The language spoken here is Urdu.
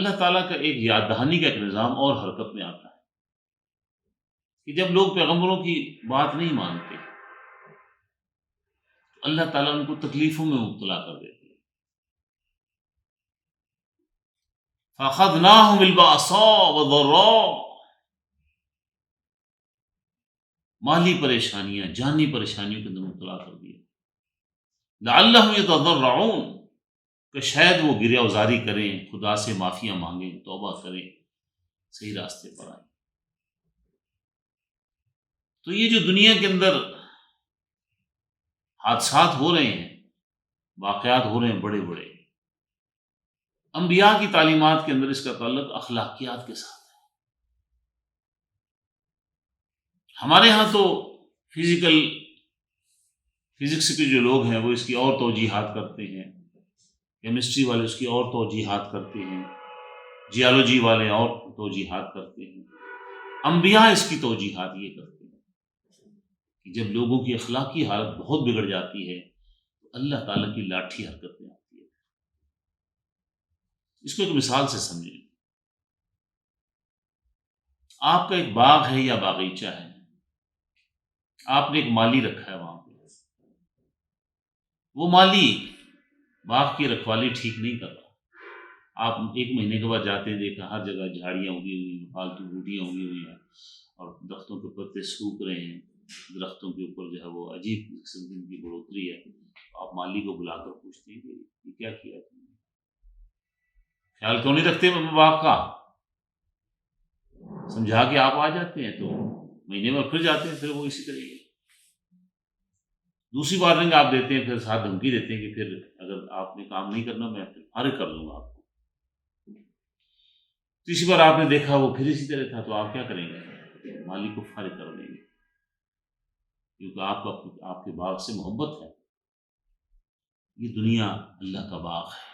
اللہ تعالیٰ کا ایک یاد دہانی کا ایک نظام اور حرکت میں آتا ہے کہ جب لوگ پیغمبروں کی بات نہیں مانتے تو اللہ تعالیٰ ان کو تکلیفوں میں مبتلا کر دیتے ہیں۔ فَأَخَذْنَاهُمْ بِالْبَأْسَاءِ وَالضَّرَّاءِ، مالی پریشانیاں، جانی پریشانیوں کے اندر مبتلا کر دیا۔ لَعَلَّهُمْ يَتَضَرَّعُونَ، کہ شاید وہ گریہ وزاری کریں، خدا سے معافیاں مانگیں، توبہ کریں، صحیح راستے پر آئیں۔ تو یہ جو دنیا کے اندر حادثات ہو رہے ہیں، واقعات ہو رہے ہیں بڑے بڑے، انبیاء کی تعلیمات کے اندر اس کا تعلق اخلاقیات کے ساتھ ہے۔ ہمارے ہاں تو فزکس کے جو لوگ ہیں وہ اس کی اور توجیحات کرتے ہیں، کیمسٹری والے اس کی اور توجیحات کرتے ہیں، جیالوجی والے اور توجیحات کرتے ہیں۔ انبیاء اس کی توجیحات یہ کرتے ہیں کہ جب لوگوں کی اخلاقی حالت بہت بگڑ جاتی ہے تو اللہ تعالیٰ کی لاٹھی حرکت میں آتی ہے۔ اس کو ایک مثال سے سمجھیں۔ آپ کا ایک باغ ہے یا باغیچہ ہے، آپ نے ایک مالی رکھا ہے وہاں پہ، وہ مالی باغ کی رکھوالی ٹھیک نہیں کر رہا۔ آپ ایک مہینے کے بعد جاتے ہیں، دیکھا ہر جگہ جھاڑیاں اگی ہوئی ہیں، فالتو بوٹیاں اگی ہوئی ہیں، اور درختوں کے پتے سوکھ رہے ہیں، درختوں کے اوپر جو ہے وہ عجیب قسم کی بڑھوتری ہے۔ آپ مالی کو بلا کر پوچھتے ہیں کہ یہ کیا کیا تم نے؟ خیال کیوں نہیں رکھتے باغ کا؟ سمجھا کے آپ آ جاتے ہیں تو مہینے میں پھر جاتے ہیں، پھر وہ اسی طرح ہی۔ دوسری وارننگ آپ دیتے ہیں، پھر ساتھ دھمکی دیتے ہیں کہ پھر اگر آپ نے کام نہیں کرنا میں پھر فارغ کر دوں گا آپ کو۔ تیسری بار آپ نے دیکھا وہ پھر اسی طرح تھا، تو آپ کیا کریں گے؟ مالی کو فارغ کر دیں گے، کیونکہ آپ کے باغ سے محبت ہے۔ یہ دنیا اللہ کا باغ ہے۔